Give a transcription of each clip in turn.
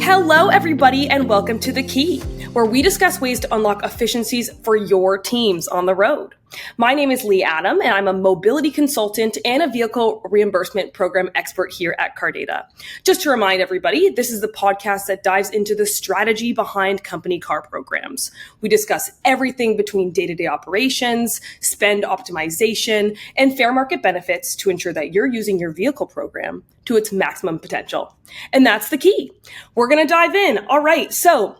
Hello, everybody, and welcome to The Key, where we discuss ways to unlock efficiencies for your teams on the road. My name is Lee Adam, and I'm a mobility consultant and a vehicle reimbursement program expert here at Cardata. Just to remind everybody, this is the podcast that dives into the strategy behind company car programs. We discuss everything between day-to-day operations, spend optimization, and fair market benefits to ensure that you're using your vehicle program to its maximum potential. And that's the key. We're going to dive in. All right, so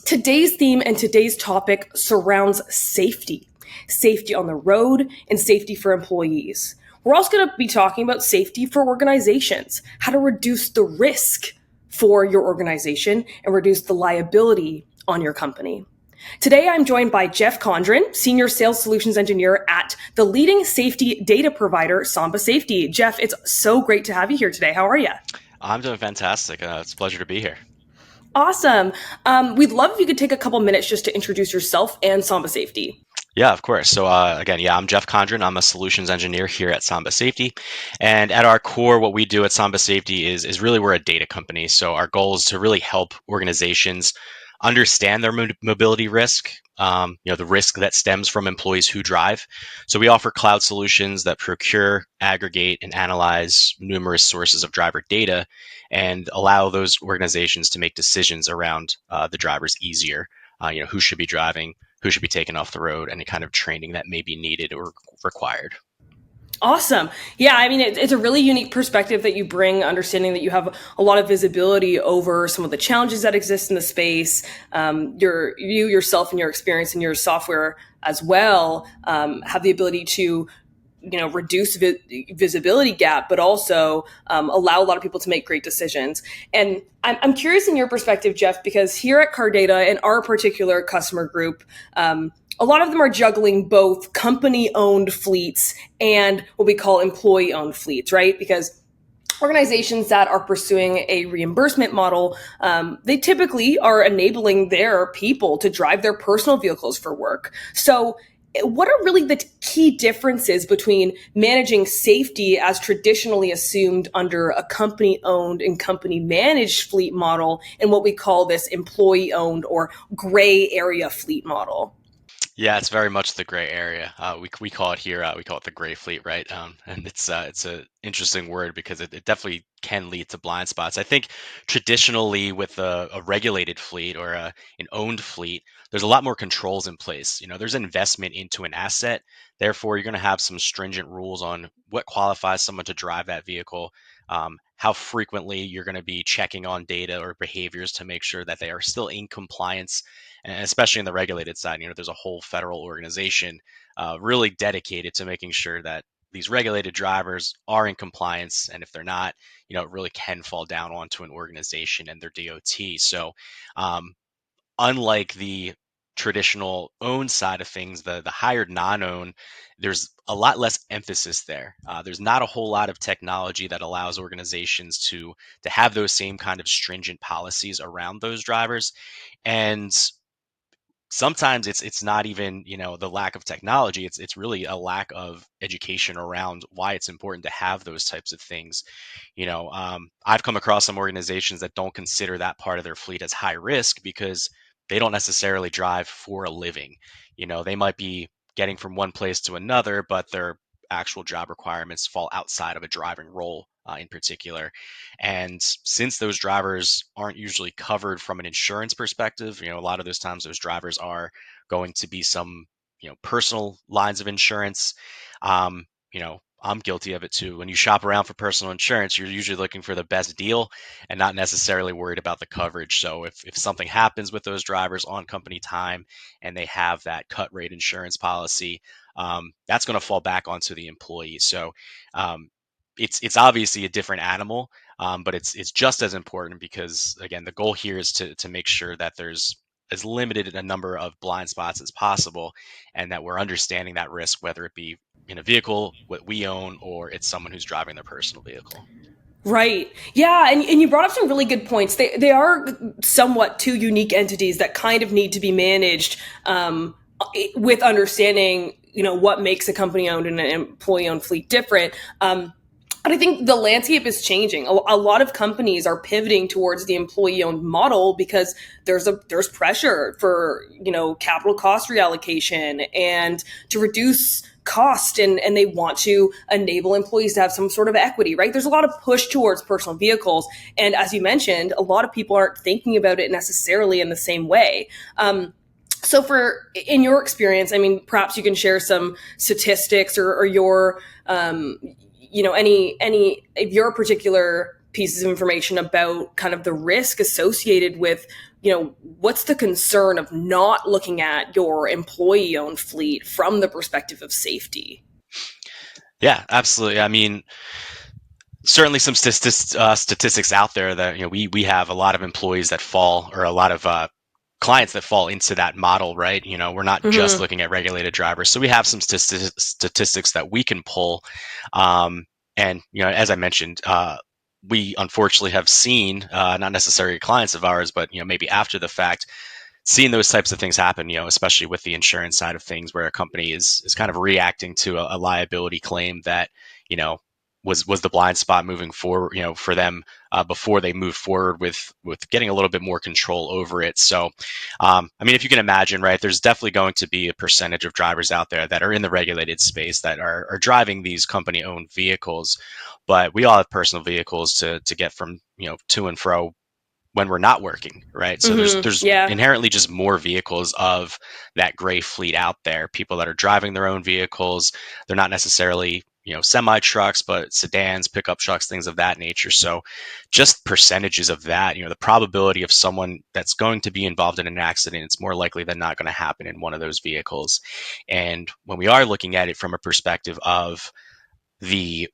today's theme and today's topic surrounds safety. Safety on the road and safety for employees. We're also going to be talking about safety for organizations, how to reduce the risk for your organization and reduce the liability on your company. Today, I'm joined by Jeff Condron, Senior Sales Solutions Engineer at the leading safety data provider, Samba Safety. Jeff, it's so great to have you here today. How are you? I'm doing fantastic. It's a pleasure to be here. Awesome. We'd love if you could take a couple minutes just to introduce yourself and Samba Safety. Yeah, of course. So I'm Jeff Condron. I'm a solutions engineer here at Samba Safety. And at our core, what we do at Samba Safety is really we're a data company. So our goal is to really help organizations understand their mobility risk, the risk that stems from employees who drive. So we offer cloud solutions that procure, aggregate, and analyze numerous sources of driver data and allow those organizations to make decisions around the drivers easier. Who should be driving, who should be taken off the road, any kind of training that may be needed or required. Awesome. Yeah, I mean, it's a really unique perspective that you bring, understanding that you have a lot of visibility over some of the challenges that exist in the space. You yourself and your experience in your software as well have the ability to reduce visibility gap, but also allow a lot of people to make great decisions. And I'm curious in your perspective, Jeff, because here at Cardata, in our particular customer group, a lot of them are juggling both company-owned fleets and what we call employee-owned fleets, right? Because organizations that are pursuing a reimbursement model, they typically are enabling their people to drive their personal vehicles for work. So what are really the key differences between managing safety as traditionally assumed under a company-owned and company-managed fleet model and what we call this employee-owned or gray area fleet model? Yeah, it's very much the gray area. We call it here, we call it the gray fleet, right? And it's an interesting word because it definitely can lead to blind spots. I think traditionally with a regulated fleet or an owned fleet, there's a lot more controls in place. There's investment into an asset. Therefore, you're going to have some stringent rules on what qualifies someone to drive that vehicle, how frequently you're going to be checking on data or behaviors to make sure that they are still in compliance. And especially in the regulated side, there's a whole federal organization really dedicated to making sure that these regulated drivers are in compliance. And if they're not, it really can fall down onto an organization and their DOT. So unlike the traditional owned side of things, the hired non-owned, there's a lot less emphasis there. There's not a whole lot of technology that allows organizations to have those same kind of stringent policies around those drivers. And sometimes it's not even the lack of technology, it's really a lack of education around why it's important to have those types of things. I've come across some organizations that don't consider that part of their fleet as high risk because they don't necessarily drive for a living. They might be getting from one place to another, but their actual job requirements fall outside of a driving role in particular. And since those drivers aren't usually covered from an insurance perspective, a lot of those times those drivers are going to be some, personal lines of insurance. I'm guilty of it too. When you shop around for personal insurance, you're usually looking for the best deal and not necessarily worried about the coverage. So if something happens with those drivers on company time and they have that cut rate insurance policy, that's going to fall back onto the employee. So it's obviously a different animal, but it's just as important because, again, the goal here is to make sure that there's as limited a number of blind spots as possible and that we're understanding that risk, whether it be in a vehicle, what we own, or it's someone who's driving their personal vehicle. Right. Yeah. And you brought up some really good points. They are somewhat two unique entities that kind of need to be managed with understanding what makes a company owned and an employee owned fleet different. But I think the landscape is changing. A lot of companies are pivoting towards the employee-owned model because there's pressure for capital cost reallocation and to reduce cost, and they want to enable employees to have some sort of equity, right? There's a lot of push towards personal vehicles, and as you mentioned, a lot of people aren't thinking about it necessarily in the same way. So in your experience, I mean, perhaps you can share some statistics or your any of your particular pieces of information about kind of the risk associated with, what's the concern of not looking at your employee owned fleet from the perspective of safety? Yeah, absolutely. I mean, certainly some statistics out there that we have a lot of employees that fall, or a lot of clients that fall into that model, right? We're not just Mm-hmm. looking at regulated drivers, so we have some statistics that we can pull. And as I mentioned, we unfortunately have seen, not necessarily clients of ours, but maybe after the fact, seeing those types of things happen, especially with the insurance side of things, where a company is kind of reacting to a liability claim that, you know, was the blind spot moving forward, for them, before they moved forward with getting a little bit more control over it. So, I mean, if you can imagine, right, there's definitely going to be a percentage of drivers out there that are in the regulated space that are driving these company-owned vehicles, but we all have personal vehicles to get from to and fro when we're not working, right? So there's Mm-hmm. there's Yeah. inherently just more vehicles of that gray fleet out there. People that are driving their own vehicles. They're not necessarily semi trucks, but sedans, pickup trucks, things of that nature. So just percentages of that, the probability of someone that's going to be involved in an accident, it's more likely than not going to happen in one of those vehicles. And when we are looking at it from a perspective of the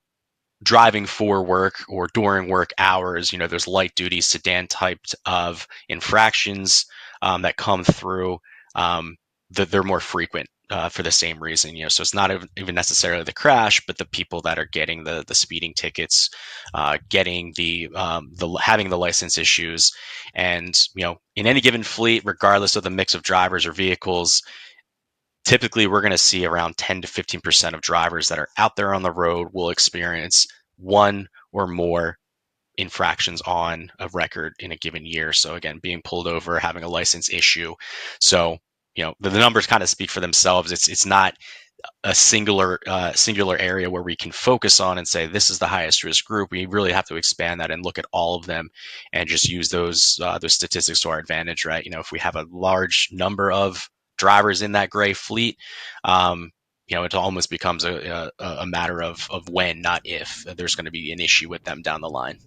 driving for work or during work hours, those light duty sedan types of infractions that come through, that they're more frequent for the same reason. So it's not even necessarily the crash, but the people that are getting the speeding tickets, getting the having the license issues, and in any given fleet, regardless of the mix of drivers or vehicles, typically we're going to see around 10 to 15% of drivers that are out there on the road will experience one or more infractions on a record in a given year. So again, being pulled over, having a license issue. So the numbers kind of speak for themselves. It's not a singular area where we can focus on and say this is the highest risk group. We really have to expand that and look at all of them and just use those statistics to our advantage, right? If we have a large number of drivers in that gray fleet, it almost becomes a matter of when, not if, there's going to be an issue with them down the line.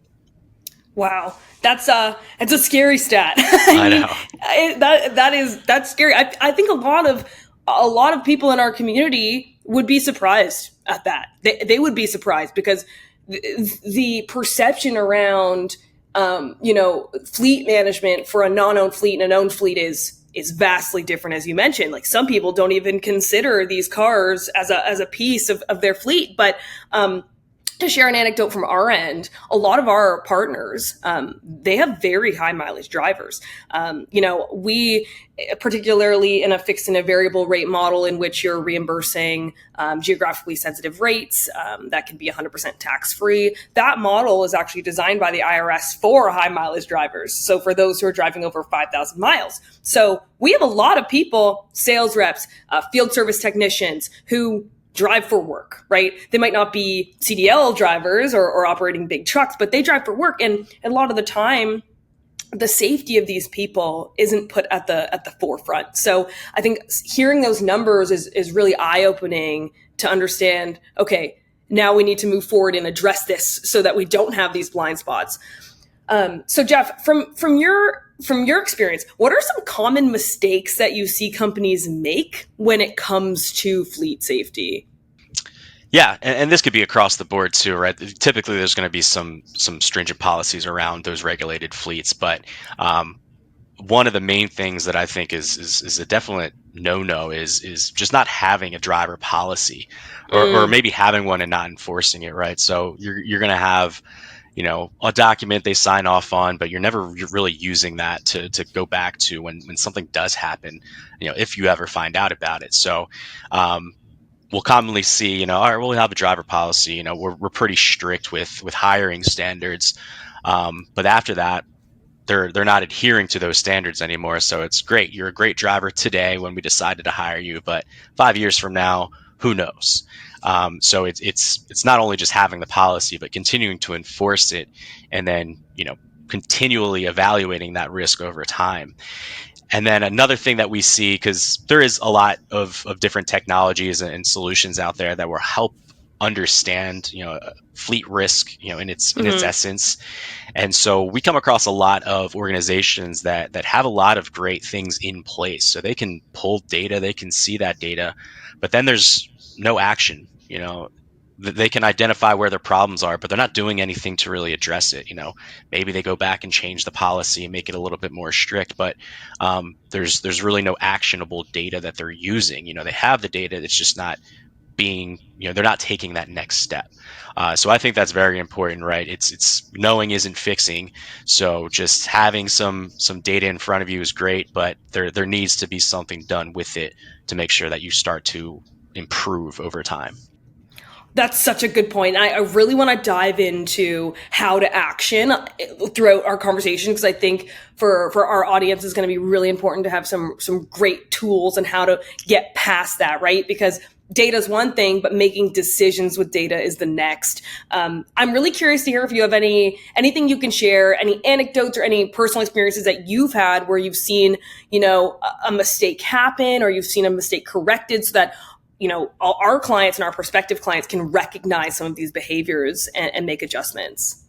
Wow, that's a scary stat. I I mean, know. that's scary. I think a lot of people in our community would be surprised at that. They would be surprised because the perception around fleet management for a non-owned fleet and an owned fleet is vastly different, as you mentioned. Like, some people don't even consider these cars as a piece of their fleet, but to share an anecdote from our end, a lot of our partners, they have very high mileage drivers. We, particularly in a fixed and a variable rate model in which you're reimbursing geographically sensitive rates, that can be 100% tax free. That model is actually designed by the IRS for high mileage drivers. So for those who are driving over 5,000 miles. So we have a lot of people, sales reps, field service technicians, who drive for work, right? They might not be CDL drivers or operating big trucks, but they drive for work. And a lot of the time, the safety of these people isn't put at the forefront. So I think hearing those numbers is really eye-opening to understand, okay, now we need to move forward and address this so that we don't have these blind spots. So Jeff, from your experience, what are some common mistakes that you see companies make when it comes to fleet safety? Yeah, and this could be across the board too, right? Typically, there's going to be some stringent policies around those regulated fleets, but one of the main things that I think is a definite no-no is just not having a driver policy, or Mm, maybe having one and not enforcing it, right? So you're going to have a document they sign off on, but you're really using that to go back to when something does happen, if you ever find out about it. So, we'll commonly see, all right, well, we have a driver policy. We're pretty strict with hiring standards, but after that, they're not adhering to those standards anymore. So it's great. You're a great driver today when we decided to hire you, but 5 years from now, who knows? So it's not only just having the policy, but continuing to enforce it, and then continually evaluating that risk over time. And then another thing that we see, because there is a lot of different technologies and solutions out there that will help understand fleet risk in its Hmm. essence. And so we come across a lot of organizations that have a lot of great things in place. So they can pull data, they can see that data, but then there's no action. They can identify where their problems are, but they're not doing anything to really address it. Maybe they go back and change the policy and make it a little bit more strict, but there's really no actionable data that they're using. They have the data, it's just not being, they're not taking that next step. So I think that's very important, right? It's knowing isn't fixing. So just having some data in front of you is great, but there needs to be something done with it to make sure that you start to improve over time. That's such a good point. I really want to dive into how to action throughout our conversation, because I think for our audience is going to be really important to have some great tools and how to get past that, right? Because data is one thing, but making decisions with data is the next. I'm really curious to hear if you have anything you can share, any anecdotes or any personal experiences that you've had where you've seen a mistake happen, or you've seen a mistake corrected, so that our clients and our prospective clients can recognize some of these behaviors and make adjustments.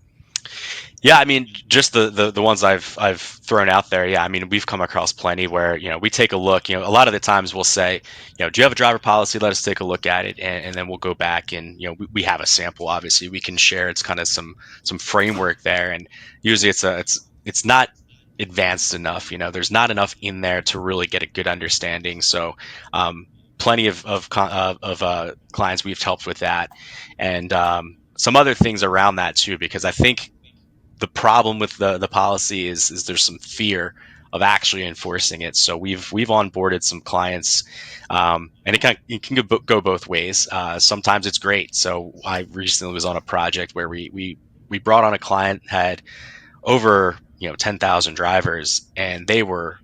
Yeah, I mean, just the ones I've thrown out there. Yeah, I mean, we've come across plenty where we take a look. A lot of the times we'll say, do you have a driver policy? Let us take a look at it, and then we'll go back and we have a sample. Obviously, we can share. It's kind of some framework there, and usually it's not advanced enough. There's not enough in there to really get a good understanding. So, plenty of clients we've helped with that, and some other things around that too, because I think the problem with the policy is there's some fear of actually enforcing it. So we've onboarded some clients, and it can go both ways. Sometimes it's great. So I recently was on a project where we brought on a client, had over 10,000 drivers, and they were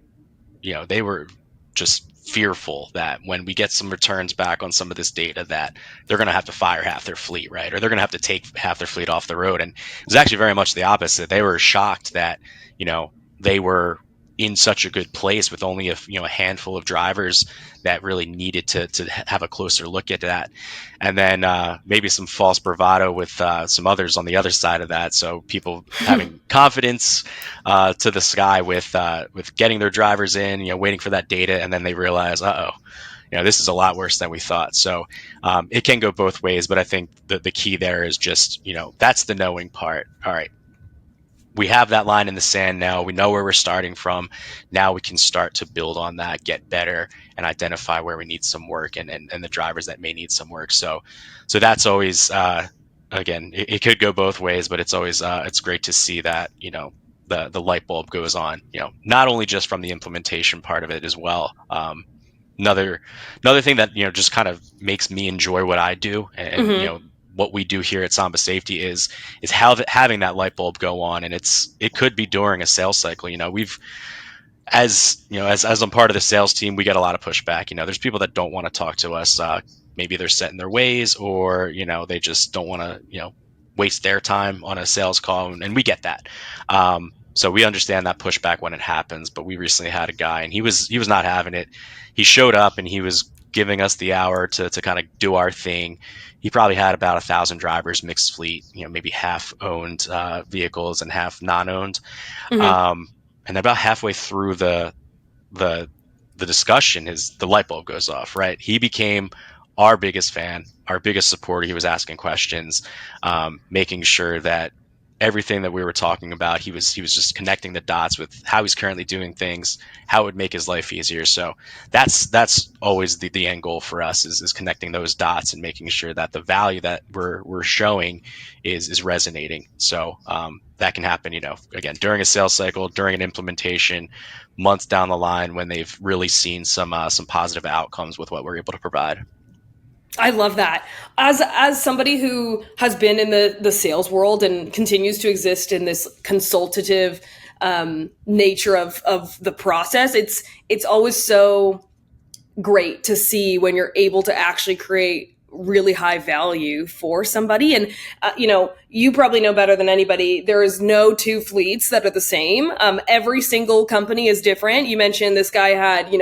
just fearful that when we get some returns back on some of this data, that they're going to have to fire half their fleet, right? Or they're going to have to take half their fleet off the road. And it was actually very much the opposite. They were shocked that, they were in such a good place with only a handful of drivers that really needed to have a closer look at that. And then maybe some false bravado with some others on the other side of that. So people having confidence to the sky with getting their drivers in, waiting for that data, and then they realize, this is a lot worse than we thought. So it can go both ways, but I think the key there is just, that's the knowing part. All right, we have that line in the sand now. We know where we're starting from. Now we can start to build on that, get better, and identify where we need some work, and the drivers that may need some work. So that's always, again, it could go both ways, but it's always it's great to see that the light bulb goes on. Not only just from the implementation part of it as well. Another another thing that just kind of makes me enjoy what I do, and Hmm. what we do here at Samba Safety is how having that light bulb go on, and it could be during a sales cycle. We've as I'm part of the sales team, we get a lot of pushback. There's people that don't want to talk to us. Maybe they're set in their ways, or they just don't want to waste their time on a sales call, and we get that. So we understand that pushback when it happens. But we recently had a guy, and he was not having it. He showed up and he was giving us the hour to kind of do our thing. He probably had about 1,000 drivers, mixed fleet, maybe half owned vehicles and half non-owned. Hmm. Um, and about halfway through the the discussion, the light bulb goes off. Right, he became our biggest fan, our biggest supporter. He was asking questions, making sure that everything that we were talking about, he was just connecting the dots with how he's currently doing things, how it would make his life easier. So that's always the end goal for us, is connecting those dots and making sure that the value that we're showing is resonating. So that can happen, again, during a sales cycle, during an implementation, months down the line when they've really seen some positive outcomes with what we're able to provide. I love that. As somebody who has been in the sales world and continues to exist in this consultative nature of the process, it's always so great to see when you're able to actually create really high value for somebody. And you probably know better than anybody, there is no two fleets that are the same. Every single company is different. You mentioned this guy had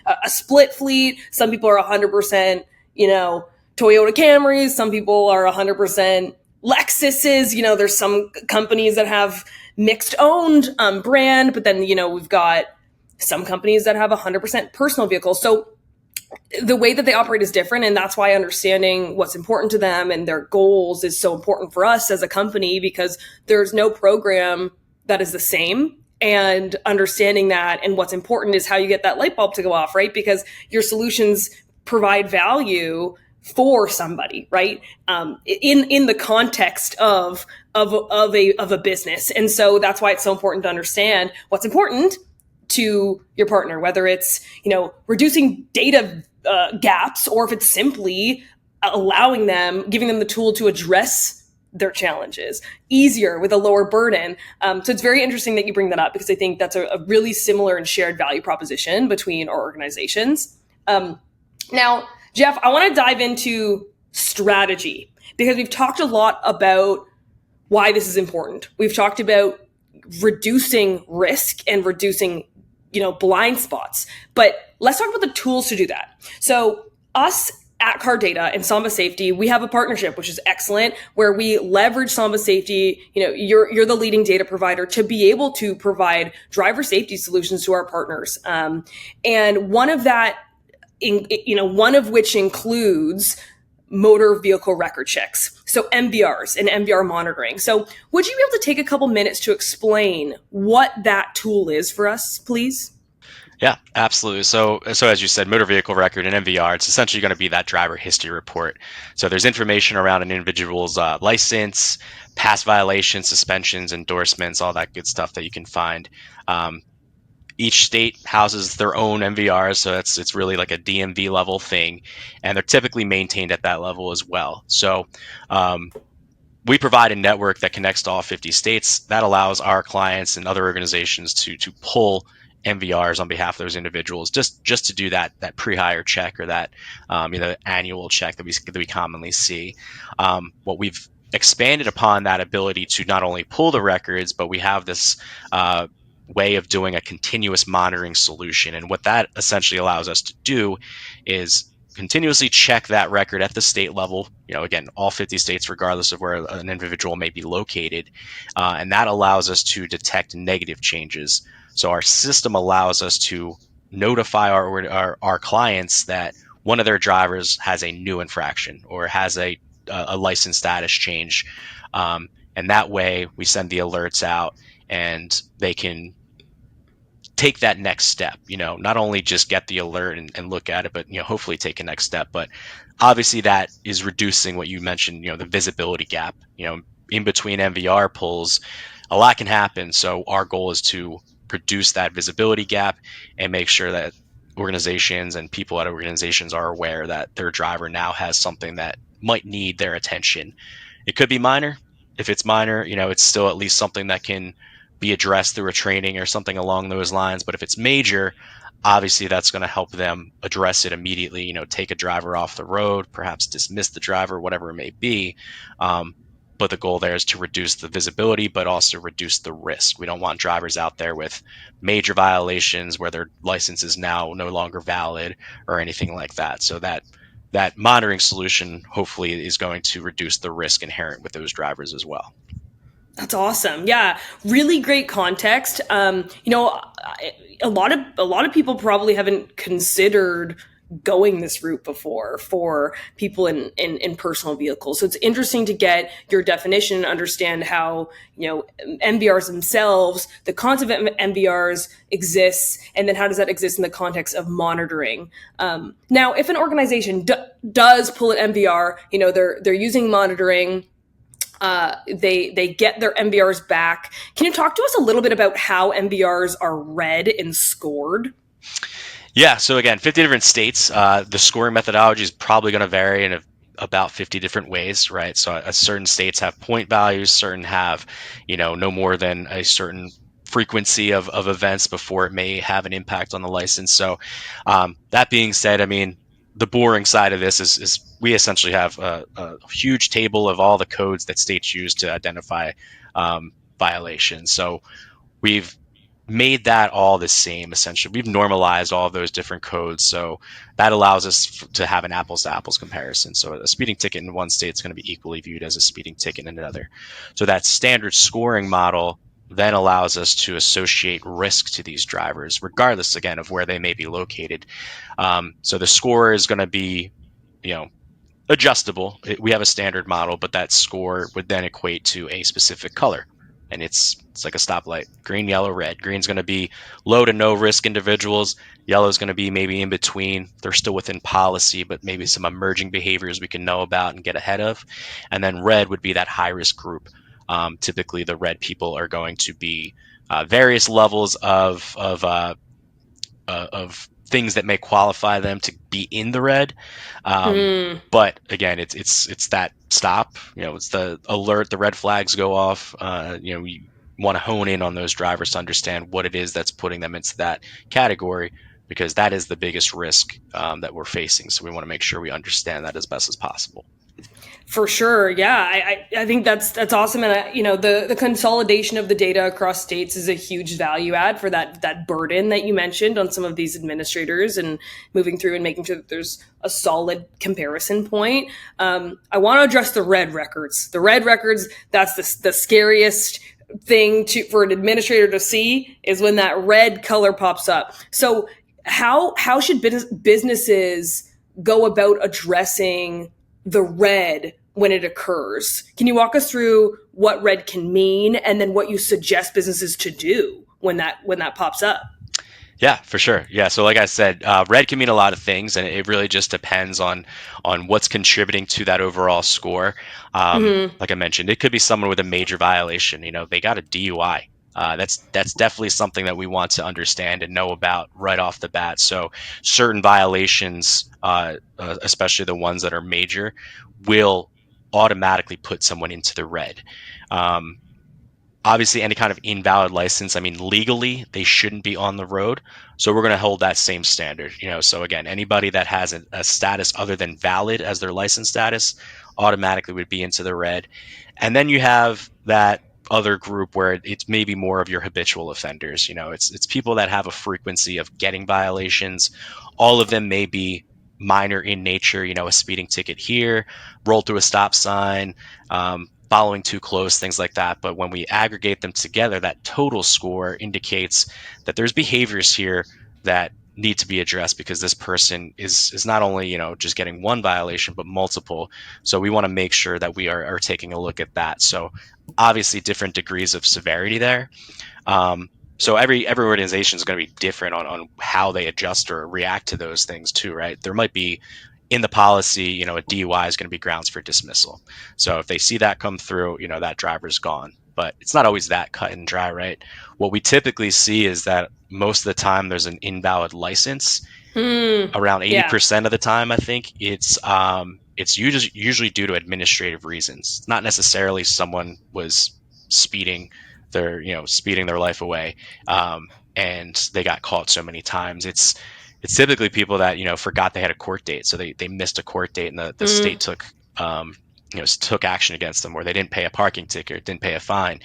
a split fleet. Some people are 100% Toyota Camrys. Some people are 100% Lexuses. There's some companies that have mixed owned brand, but then we've got some companies that have 100% personal vehicles. So the way that they operate is different, and that's why understanding what's important to them and their goals is so important for us as a company, because there's no program that is the same. And understanding that and what's important is how you get that light bulb to go off, right? Because your solutions provide value for somebody, right? In the context of a business. And so that's why it's so important to understand what's important to your partner, whether it's reducing data gaps, or if it's simply giving them the tool to address their challenges easier with a lower burden. So it's very interesting that you bring that up, because I think that's a really similar and shared value proposition between our organizations. Now, Jeff, I want to dive into strategy, because we've talked a lot about why this is important. We've talked about reducing risk and reducing blind spots. But let's talk about the tools to do that. So us at Cardata and Samba Safety, we have a partnership, which is excellent, where we leverage Samba Safety. You're the leading data provider to be able to provide driver safety solutions to our partners. And one of which includes motor vehicle record checks. So MVRs and MVR monitoring. So would you be able to take a couple minutes to explain what that tool is for us, please? Yeah, absolutely. So as you said, motor vehicle record and MVR, it's essentially going to be that driver history report. So there's information around an individual's license, past violations, suspensions, endorsements, all that good stuff that you can find. Each state houses their own MVRs, so it's really like a DMV level thing, and they're typically maintained at that level as well. So we provide a network that connects to all 50 states. That allows our clients and other organizations to pull MVRs on behalf of those individuals, just to do that pre-hire check, or that annual check that we commonly see. What we've expanded upon that ability to not only pull the records, but we have this way of doing a continuous monitoring solution. And what that essentially allows us to do is continuously check that record at the state level, again, all 50 states, regardless of where an individual may be located. And that allows us to detect negative changes. So our system allows us to notify our clients that one of their drivers has a new infraction or has a license status change. And that way we send the alerts out, and they can take that next step, not only just get the alert and look at it, but hopefully take a next step. But obviously that is reducing what you mentioned, the visibility gap. In between MVR pulls, a lot can happen. So our goal is to reduce that visibility gap and make sure that organizations and people at organizations are aware that their driver now has something that might need their attention. It could be minor. If it's minor, it's still at least something that can be addressed through a training or something along those lines. But if it's major, obviously that's going to help them address it immediately, take a driver off the road, perhaps dismiss the driver, whatever it may be. But the goal there is to reduce the visibility, but also reduce the risk. We don't want drivers out there with major violations where their license is now no longer valid or anything like that. So that monitoring solution hopefully is going to reduce the risk inherent with those drivers as well. That's awesome. Yeah, really great context. A lot of people probably haven't considered going this route before for people in personal vehicles. So it's interesting to get your definition and understand how, MVRs themselves, the concept of MVRs exists, and then how does that exist in the context of monitoring. Now, if an organization does pull an MVR, they're using monitoring. They get their MVRs back. Can you talk to us a little bit about how MVRs are read and scored? Yeah, so again, 50 different states. The scoring methodology is probably going to vary in about 50 different ways, right? So certain states have point values, certain have, no more than a certain frequency of events before it may have an impact on the license. So that being said, I mean, the boring side of this is we essentially have a huge table of all the codes that states use to identify violations. So we've made that all the same essentially. We've normalized all of those different codes, so that allows us to have an apples to apples comparison. So a speeding ticket in one state is going to be equally viewed as a speeding ticket in another. So that standard scoring model then allows us to associate risk to these drivers regardless, again, of where they may be located. So the score is going to be, you know adjustable. We have a standard model, but that score would then equate to a specific color. And it's like a stoplight: green, yellow, red. Green's going to be low to no risk individuals. Yellow is going to be maybe in between. They're still within policy, but maybe some emerging behaviors we can know about and get ahead of. And then red would be that high risk group. Typically, the red people are going to be various levels of things that may qualify them to be in the red. Hmm. But again, it's that stop. It's the alert. The red flags go off. We want to hone in on those drivers to understand what it is that's putting them into that category, because that is the biggest risk that we're facing. So we want to make sure we understand that as best as possible. For sure, yeah, I think that's awesome, and the consolidation of the data across states is a huge value add for that burden that you mentioned on some of these administrators, and moving through and making sure that there's a solid comparison point. I want to address the red records. The red records, that's the scariest thing for an administrator to see, is when that red color pops up. So how should businesses go about addressing the red when it occurs? Can you walk us through what red can mean, and then what you suggest businesses to do when that pops up? Yeah, for sure. Yeah, so like I said, red can mean a lot of things, and it really just depends on what's contributing to that overall score. Hmm. Like I mentioned, it could be someone with a major violation. They got a DUI. That's definitely something that we want to understand and know about right off the bat. So certain violations, especially the ones that are major, will automatically put someone into the red. Um, Obviously, any kind of invalid license, I mean, legally they shouldn't be on the road, so we're going to hold that same standard. So again, anybody that has a status other than valid as their license status automatically would be into the red. And then you have that other group where it's maybe more of your habitual offenders. It's people that have a frequency of getting violations. All of them may be minor in nature. A speeding ticket here, roll through a stop sign, following too close, things like that. But when we aggregate them together, that total score indicates that there's behaviors here that need to be addressed, because this person is not only just getting one violation but multiple. So we want to make sure that we are taking a look at that. So obviously different degrees of severity there. So every organization is going to be different on how they adjust or react to those things too, right? There might be in the policy, a DUI is going to be grounds for dismissal. So if they see that come through, that driver's gone. But it's not always that cut and dry, right? What we typically see is that most of the time there's an invalid license. Hmm. Around Yeah. 80% of the time, I think it's usually due to administrative reasons. Not necessarily someone was speeding speeding their life away, and they got caught so many times. It's typically people that forgot they had a court date, so they missed a court date, and the Hmm. state took action against them, or they didn't pay a parking ticket, didn't pay a fine.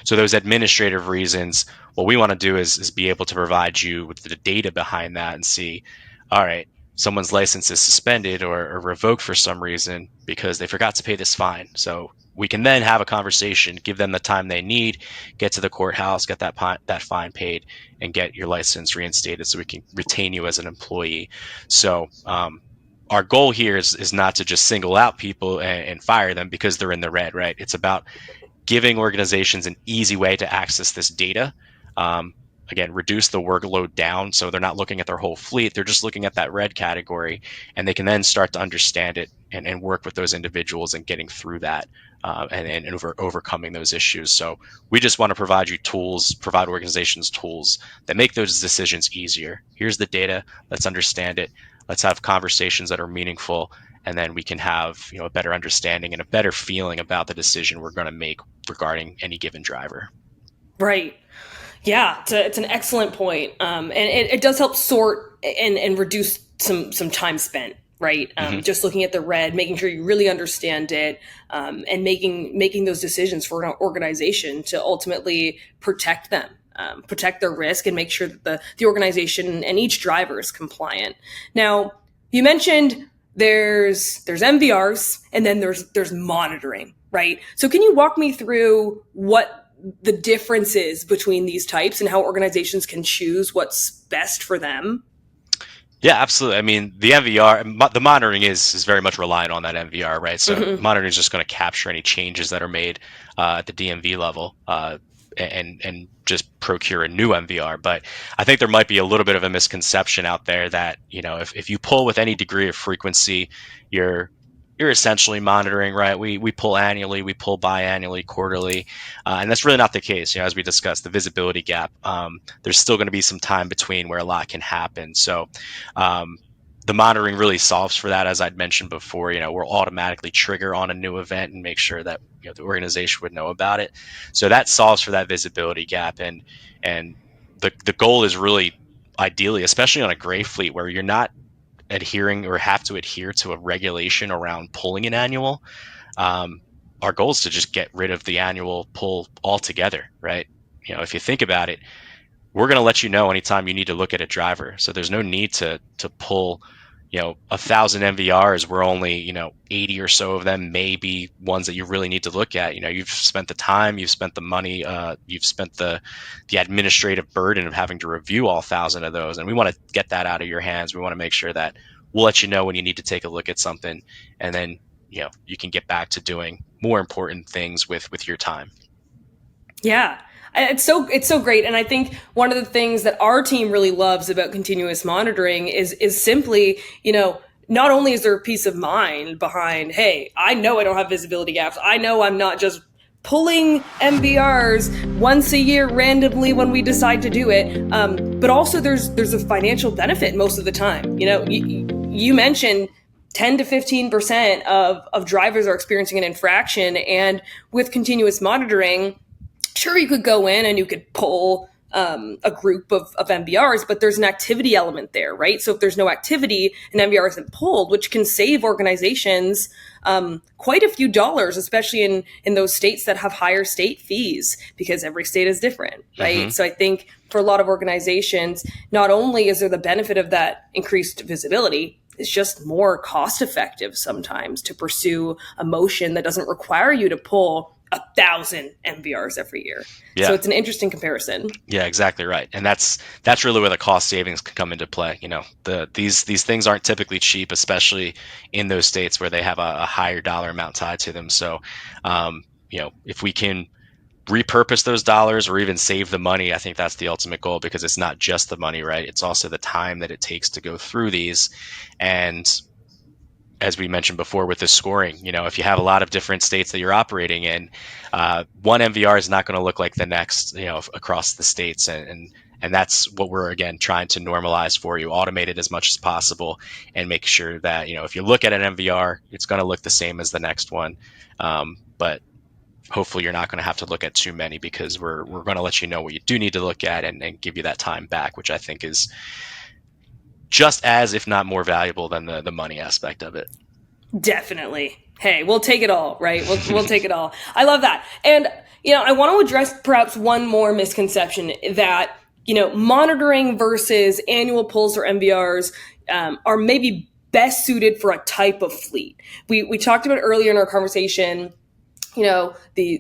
So those administrative reasons, what we want to do is be able to provide you with the data behind that and see, all right, someone's license is suspended or revoked for some reason because they forgot to pay this fine. So we can then have a conversation, give them the time they need, get to the courthouse, get that fine paid, and get your license reinstated so we can retain you as an employee. So our goal here is not to just single out people and fire them because they're in the red, right? It's about giving organizations an easy way to access this data. Um, again, reduce the workload down. So they're not looking at their whole fleet. They're just looking at that red category, and they can then start to understand it and work with those individuals and getting through that and overcoming those issues. So we just want to provide you tools, provide organizations tools that make those decisions easier. Here's the data. Let's understand it. Let's have conversations that are meaningful, and then we can have a better understanding and a better feeling about the decision we're going to make regarding any given driver. Right. Yeah, it's an excellent point. And it does help sort and reduce some time spent, right? Just looking at the red, making sure you really understand it, and making those decisions for an organization to ultimately protect them, protect their risk, and make sure that the organization and each driver is compliant. Now, you mentioned there's MVRs and then there's monitoring, right? So can you walk me through what the differences between these types and how organizations can choose what's best for them? Yeah, absolutely. I mean, the MVR, the monitoring is very much reliant on that MVR, right? So monitoring is just going to capture any changes that are made at the DMV level and just procure a new MVR. But I think there might be a little bit of a misconception out there that if you pull with any degree of frequency, you're essentially monitoring, right? We pull annually, we pull biannually, quarterly, and that's really not the case. As we discussed, the visibility gap, there's still going to be some time between where a lot can happen. So the monitoring really solves for that. As I'd mentioned before, we'll automatically trigger on a new event and make sure that the organization would know about it. So that solves for that visibility gap, and the goal is really ideally, especially on a gray fleet where you're not adhering or have to adhere to a regulation around pulling an annual. Our goal is to just get rid of the annual pull altogether, right? If you think about it, we're going to let you know anytime you need to look at a driver. So there's no need to pull 1,000 MVRs where only 80 or so of them may be ones that you really need to look at. You've spent the time, you've spent the money, you've spent the administrative burden of having to review all 1,000 of those, and we want to get that out of your hands. We want to make sure that we'll let you know when you need to take a look at something, and then you can get back to doing more important things with your time. Yeah. It's so great. And I think one of the things that our team really loves about continuous monitoring is simply, not only is there a peace of mind behind, hey, I know I don't have visibility gaps. I know I'm not just pulling MVRs once a year randomly when we decide to do it. But also there's a financial benefit most of the time. You mentioned 10 to 15% of drivers are experiencing an infraction. And with continuous monitoring, sure, you could go in and you could pull a group of MVRs, but there's an activity element there, right? So if there's no activity, an MVR isn't pulled, which can save organizations quite a few dollars, especially in those states that have higher state fees, because every state is different, right? So I think for a lot of organizations, not only is there the benefit of that increased visibility, it's just more cost effective sometimes to pursue a motion that doesn't require you to pull 1,000 MVRs every year. Yeah. So it's an interesting comparison. Yeah, exactly right. And that's really where the cost savings can come into play. These things aren't typically cheap, especially in those states where they have a higher dollar amount tied to them. So, if we can repurpose those dollars or even save the money, I think that's the ultimate goal, because it's not just the money, right? It's also the time that it takes to go through these. And as we mentioned before with the scoring, if you have a lot of different states that you're operating in, one MVR is not going to look like the next, across the states. And that's what we're, again, trying to normalize for you, automate it as much as possible, and make sure that, if you look at an MVR, it's going to look the same as the next one. But hopefully you're not going to have to look at too many, because we're going to let you know what you do need to look at and give you that time back, which I think is just as, if not more valuable than the money aspect of it. Definitely. Hey, we'll take it all, right? We'll take it all. I love that. And, I want to address perhaps one more misconception that, monitoring versus annual pulls or MVRs are maybe best suited for a type of fleet. We talked about earlier in our conversation, the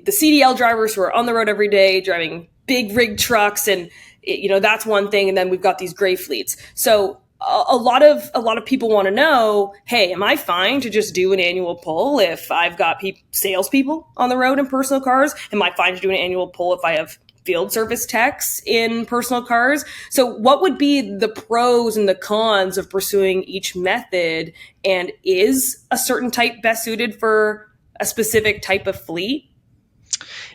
CDL drivers who are on the road every day driving big rig trucks, and that's one thing. And then we've got these gray fleets. So a lot of people want to know, hey, am I fine to just do an annual pull if I've got salespeople on the road in personal cars? Am I fine to do an annual pull if I have field service techs in personal cars. So, what would be the pros and the cons of pursuing each method? And is a certain type best suited for a specific type of fleet?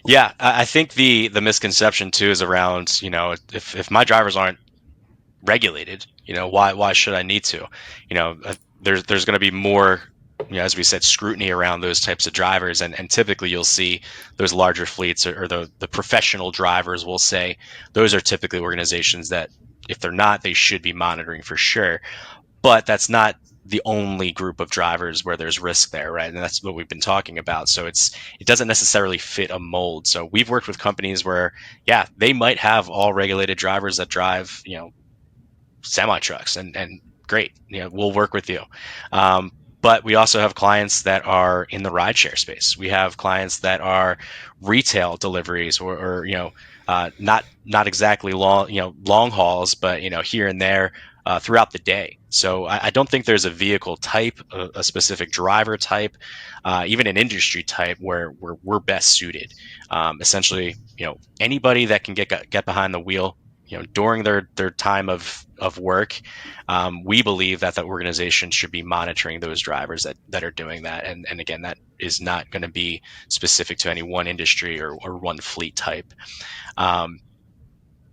Yeah, I think the misconception too is around, if my drivers aren't regulated, why should I need to? There's going to be more, as we said, scrutiny around those types of drivers, and typically you'll see those larger fleets, or the professional drivers will say those are typically organizations that, if they're not, they should be monitoring for sure. But that's not the only group of drivers where there's risk there, right? And that's what we've been talking about. So it doesn't necessarily fit a mold. So we've worked with companies where, yeah, they might have all regulated drivers that drive, semi trucks, and great, we'll work with you. Um, but we also have clients that are in the rideshare space. We have clients that are retail deliveries, or not exactly long hauls, but here and there throughout the day. So I don't think there's a vehicle type, a specific driver type, even an industry type where we're best suited. Essentially, anybody that can get behind the wheel, during their time of work, we believe that the organization should be monitoring those drivers that are doing that. And again, that is not going to be specific to any one industry or one fleet type.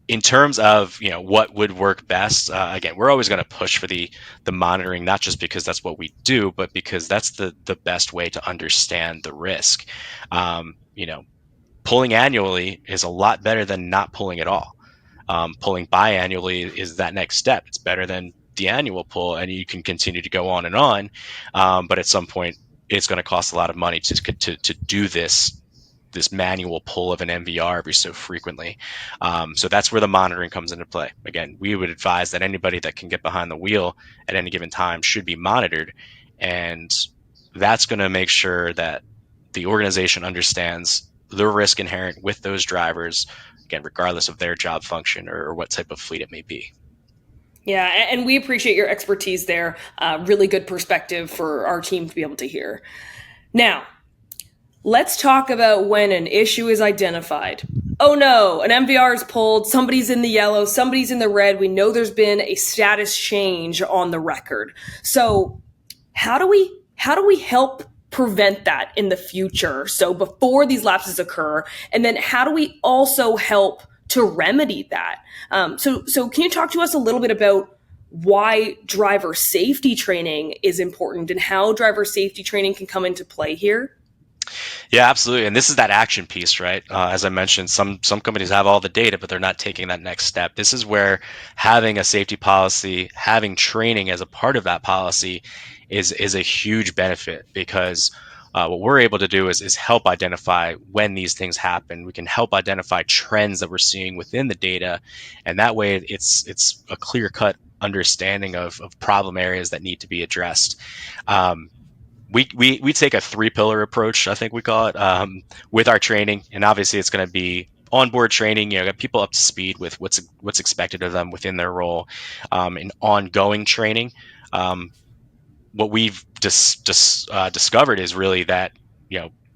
In terms of what would work best, again, we're always going to push for the monitoring, not just because that's what we do, but because that's the best way to understand the risk. Pulling annually is a lot better than not pulling at all. Pulling biannually is that next step. It's better than the annual pull, and you can continue to go on and on. But at some point, it's going to cost a lot of money to do this manual pull of an MVR every so frequently. So that's where the monitoring comes into play. Again, we would advise that anybody that can get behind the wheel at any given time should be monitored, and that's going to make sure that the organization understands the risk inherent with those drivers, again, regardless of their job function or what type of fleet it may be. Yeah, and we appreciate your expertise there. Really good perspective for our team to be able to hear. Now, let's talk about when an issue is identified. Oh no, an MVR is pulled, somebody's in the yellow, somebody's in the red. We know there's been a status change on the record. So, how do we help prevent that in the future? So before these lapses occur, and then how do we also help to remedy that? So can you talk to us a little bit about why driver safety training is important and how driver safety training can come into play here? Yeah, absolutely. And this is that action piece, right? As I mentioned, some companies have all the data, but they're not taking that next step. This is where having a safety policy, having training as a part of that policy, is a huge benefit, because what we're able to do is help identify when these things happen. We can help identify trends that we're seeing within the data, and that way it's a clear cut understanding of problem areas that need to be addressed. Um, we take a 3 pillar approach, I think we call it, with our training, and obviously it's going to be onboard training, get people up to speed with what's expected of them within their role, and ongoing training. What we've discovered is really that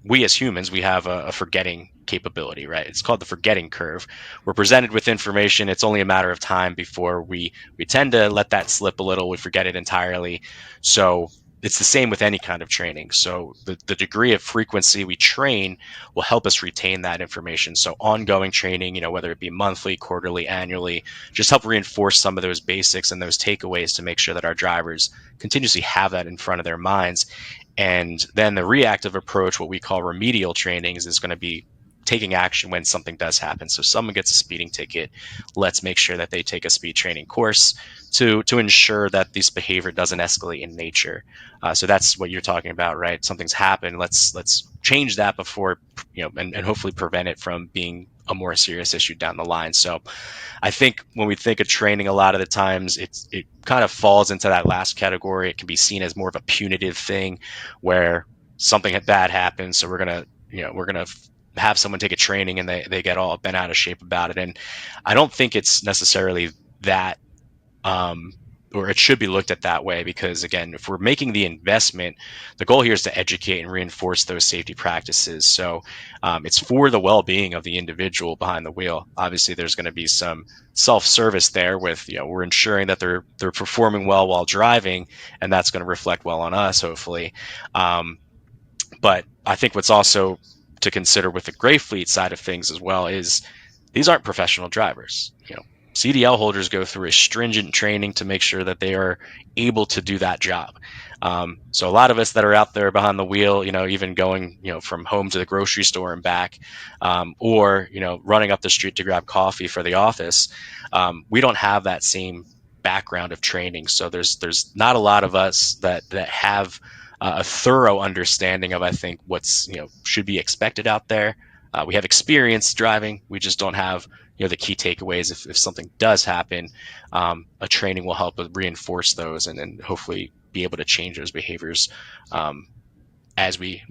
we as humans, we have a forgetting capability, right? It's called the forgetting curve. We're presented with information, it's only a matter of time before we tend to let that slip a little. We forget it entirely. So it's the same with any kind of training. So the degree of frequency we train will help us retain that information. So ongoing training, whether it be monthly, quarterly, annually, just help reinforce some of those basics and those takeaways to make sure that our drivers continuously have that in front of their minds. And then the reactive approach, what we call remedial trainings, is going to be taking action when something does happen. So someone gets a speeding ticket, let's make sure that they take a speed training course to ensure that this behavior doesn't escalate in nature. So that's what you're talking about, right? Something's happened. Let's change that before, and hopefully prevent it from being a more serious issue down the line. So I think when we think of training, a lot of the times it kind of falls into that last category. It can be seen as more of a punitive thing, where something bad happens, so we're gonna have someone take a training and they get all bent out of shape about it. And I don't think it's necessarily that, or it should be looked at that way, because again, if we're making the investment, the goal here is to educate and reinforce those safety practices. So it's for the well-being of the individual behind the wheel. Obviously, there's going to be some self-service there with, we're ensuring that they're performing well while driving, and that's going to reflect well on us, hopefully. But I think what's also to consider with the gray fleet side of things as well is these aren't professional drivers. CDL holders go through a stringent training to make sure that they are able to do that job. So a lot of us that are out there behind the wheel, even going, from home to the grocery store and back, or, running up the street to grab coffee for the office, we don't have that same background of training. So there's not a lot of us that have a thorough understanding of, I think, what's, should be expected out there. We have experience driving. We just don't have, the key takeaways. If something does happen, a training will help reinforce those and hopefully be able to change those behaviors as we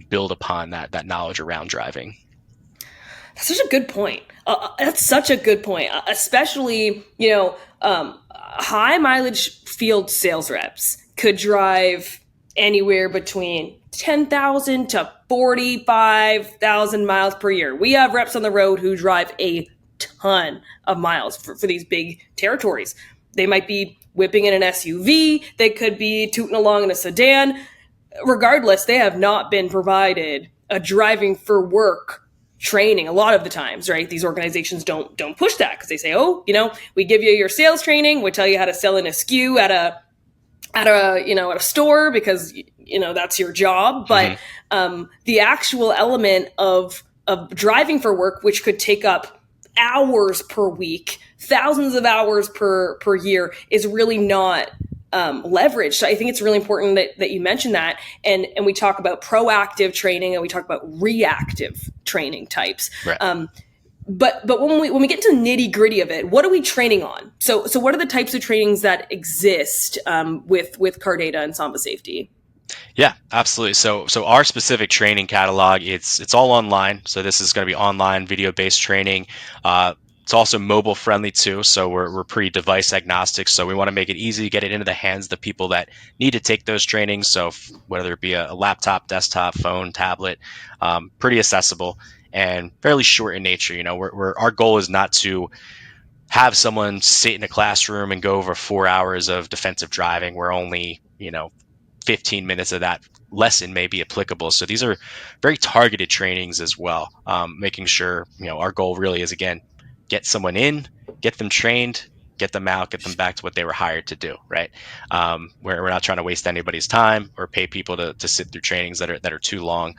build upon that knowledge around driving. That's such a good point. That's such a good point, especially, high mileage field sales reps could drive anywhere between 10,000 to 45,000 miles per year. We have reps on the road who drive a ton of miles for these big territories. They might be whipping in an SUV. They could be tooting along in a sedan. Regardless, they have not been provided a driving for work training a lot of the times, right? These organizations don't push that because they say, oh, we give you your sales training, we tell you how to sell in a SKU at a store because that's your job. But the actual element of driving for work, which could take up hours per week, thousands of hours per year, is really not leveraged. So I think it's really important that you mention that. And we talk about proactive training and we talk about reactive training types. Right. But when we get to nitty gritty of it, what are we training on? So what are the types of trainings that exist with Cardata and Samba Safety? Yeah, absolutely. So our specific training catalog, it's all online. So this is going to be online video-based training. It's also mobile friendly too. So we're pretty device agnostic. So we want to make it easy to get it into the hands of the people that need to take those trainings. So whether it be a laptop, desktop, phone, tablet, pretty accessible and fairly short in nature. Our goal is not to have someone sit in a classroom and go over 4 hours of defensive driving where only, 15 minutes of that lesson may be applicable. So these are very targeted trainings as well, making sure, our goal really is, again, get someone in, get them trained, get them out, get them back to what they were hired to do, right? We're not trying to waste anybody's time or pay people to sit through trainings that are too long.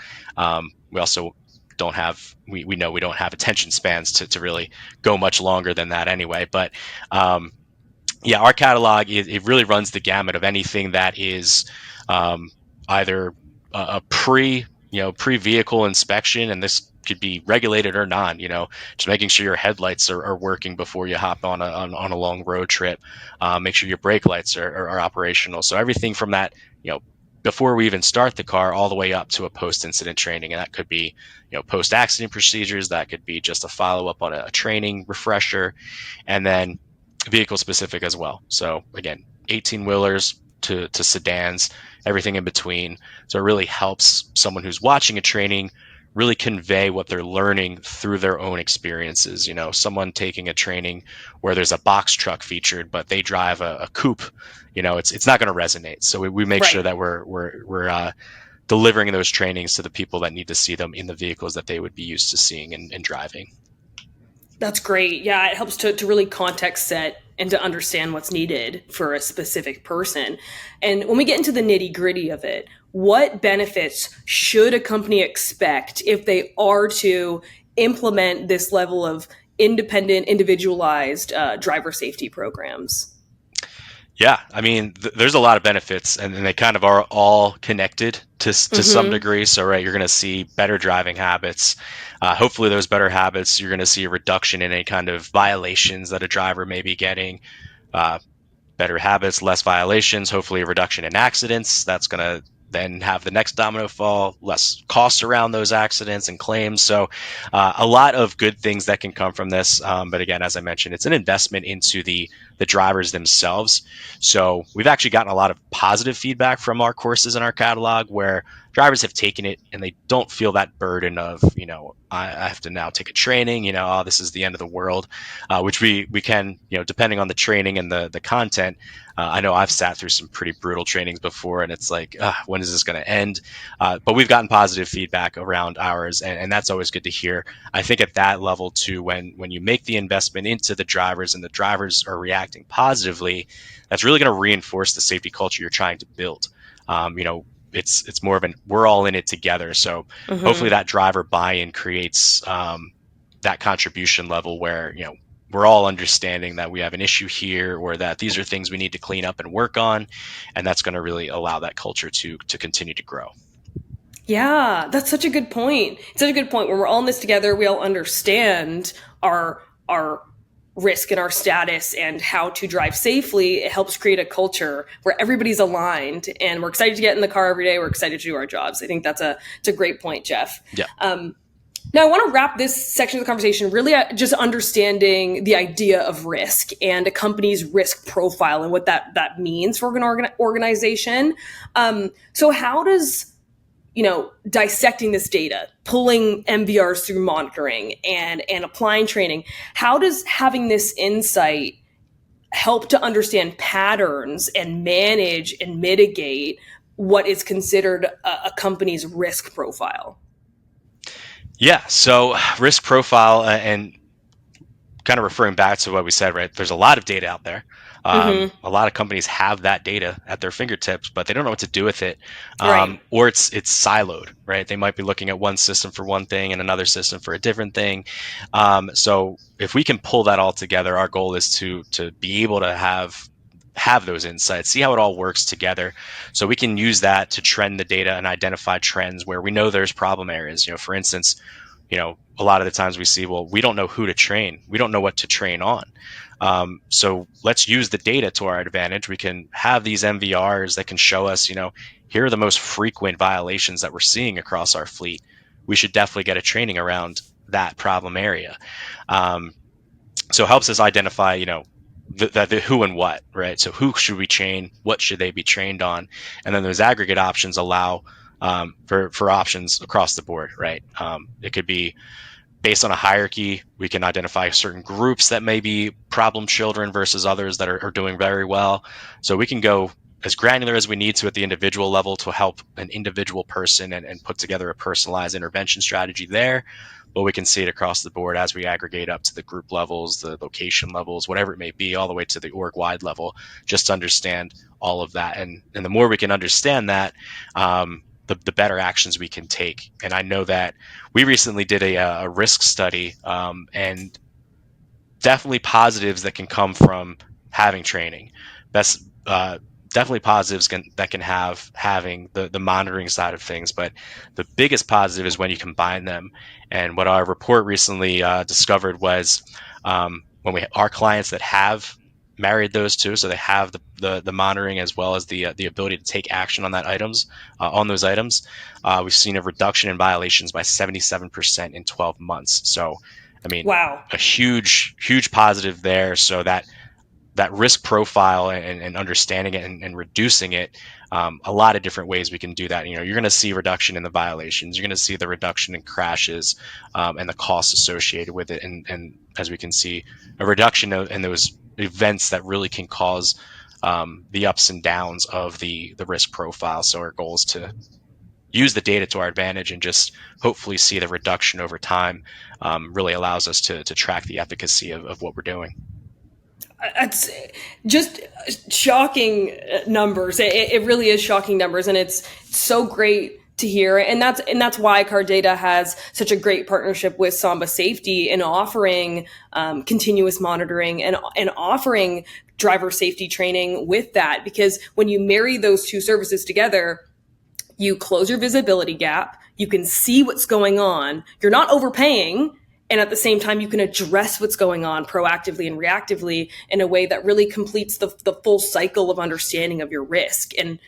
We also don't have, we know we don't have attention spans to really go much longer than that anyway. But yeah, our catalog, it really runs the gamut of anything that is either a pre-vehicle inspection, and this could be regulated or not, just making sure your headlights are working before you hop on a long road trip, make sure your brake lights are operational. So everything from that, before we even start the car, all the way up to a post-incident training. And that could be, post-accident procedures, that could be just a follow-up on a training refresher, and then vehicle specific as well. So again, 18-wheelers to sedans, everything in between. So it really helps someone who's watching a training really convey what they're learning through their own experiences. Someone taking a training where there's a box truck featured, but they drive a coupe, it's not going to resonate. So we make sure that we're delivering those trainings to the people that need to see them in the vehicles that they would be used to seeing and driving. That's great. Yeah, it helps to really context set and to understand what's needed for a specific person. And when we get into the nitty gritty of it, what benefits should a company expect if they are to implement this level of independent, individualized driver safety programs? Yeah, I mean, there's a lot of benefits, and they kind of are all connected to some degree. So, right, you're going to see better driving habits. Hopefully, those better habits, you're going to see a reduction in any kind of violations that a driver may be getting. Better habits, less violations. Hopefully, a reduction in accidents. That's going to then have the next domino fall, less costs around those accidents and claims. So a lot of good things that can come from this. But again, as I mentioned, it's an investment into the drivers themselves. So we've actually gotten a lot of positive feedback from our courses in our catalog where drivers have taken it and they don't feel that burden of, I have to now take a training, oh, this is the end of the world, which we can, depending on the training and the content. I know I've sat through some pretty brutal trainings before, and it's like, when is this going to end? But we've gotten positive feedback around ours, and that's always good to hear. I think at that level too, when you make the investment into the drivers and the drivers are reacting positively, that's really going to reinforce the safety culture you're trying to build. It's more of an we're all in it together. So hopefully that driver buy-in creates that contribution level where we're all understanding that we have an issue here, or that these are things we need to clean up and work on, and that's going to really allow that culture to continue to grow. Yeah, that's such a good point. It's such a good point. When we're all in this together, we all understand our risk and our status and how to drive safely. It helps create a culture where everybody's aligned, and we're excited to get in the car every day. We're excited to do our jobs. I think it's a great point, Jeff. Yeah. Now, I want to wrap this section of the conversation really just understanding the idea of risk and a company's risk profile and what that means for an organization. So how does dissecting this data, pulling MVRs through monitoring and applying training, how does having this insight help to understand patterns and manage and mitigate what is considered a company's risk profile? Yeah. So risk profile, and kind of referring back to what we said, right? There's a lot of data out there. A lot of companies have that data at their fingertips, but they don't know what to do with it. Right. Or it's siloed, right? They might be looking at one system for one thing and another system for a different thing. So if we can pull that all together, our goal is to be able to have those insights, see how it all works together, so we can use that to trend the data and identify trends where we know there's problem areas. For instance, a lot of the times we see, well, we don't know who to train. We don't know what to train on. So let's use the data to our advantage. We can have these MVRs that can show us, here are the most frequent violations that we're seeing across our fleet. We should definitely get a training around that problem area. So it helps us identify, the who and what, right? So who should we train? What should they be trained on? And then those aggregate options allow for options across the board, right? It could be based on a hierarchy. We can identify certain groups that may be problem children versus others that are doing very well. So we can go as granular as we need to at the individual level to help an individual person and put together a personalized intervention strategy there. But we can see it across the board as we aggregate up to the group levels, the location levels, whatever it may be, all the way to the org-wide level, just to understand all of that. And the more we can understand that, the better actions we can take. And I know that we recently did a risk study, and definitely positives that can come from having training. Definitely positives that can have having the monitoring side of things, but the biggest positive is when you combine them. And what our report recently discovered was when our clients that have married those two, so they have the monitoring as well as the ability to take action on those items, we've seen a reduction in violations by 77% in 12 months. So I mean, wow, a huge positive there. So that risk profile and understanding it and reducing it, a lot of different ways we can do that. You're going to see reduction in the violations. You're going to see the reduction in crashes and the costs associated with it. And as we can see, a reduction in those events that really can cause the ups and downs of the risk profile. So our goal is to use the data to our advantage and just hopefully see the reduction over time. Really allows us to track the efficacy of what we're doing. It's just shocking numbers. It really is shocking numbers, and it's so great to hear. And that's why Cardata has such a great partnership with Samba Safety in offering continuous monitoring and offering driver safety training with that. Because when you marry those two services together, you close your visibility gap. You can see what's going on. You're not overpaying. And at the same time, you can address what's going on proactively and reactively in a way that really completes the full cycle of understanding of your risk. And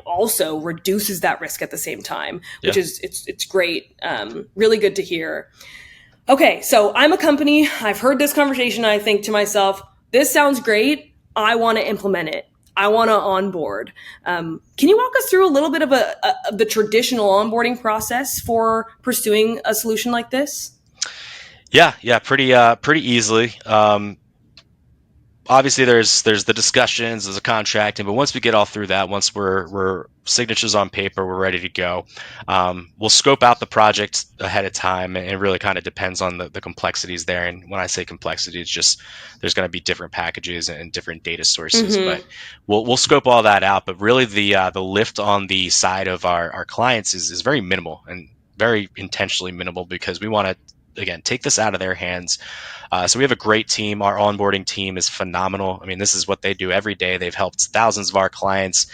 also reduces that risk at the same time, which Yeah. is it's great. Really good to hear. Okay, so I'm a company. I've heard this conversation. I think to myself, this sounds great. I want to implement it. I want to onboard. Can you walk us through a little bit of of the traditional onboarding process for pursuing a solution like this? Yeah, pretty easily. Obviously there's the discussions, there's a contracting, but once we get all through that, once we're signatures on paper, we're ready to go. We'll scope out the project ahead of time, and it really kind of depends on the complexities there. And when I say complexity, it's just there's going to be different packages and different data sources, but Mm-hmm. we'll scope all that out. But really, the lift on the side of our clients is very minimal and very intentionally minimal, because we want to, again, take this out of their hands. So we have a great team. Our onboarding team is phenomenal. I mean, this is what they do every day. They've helped thousands of our clients,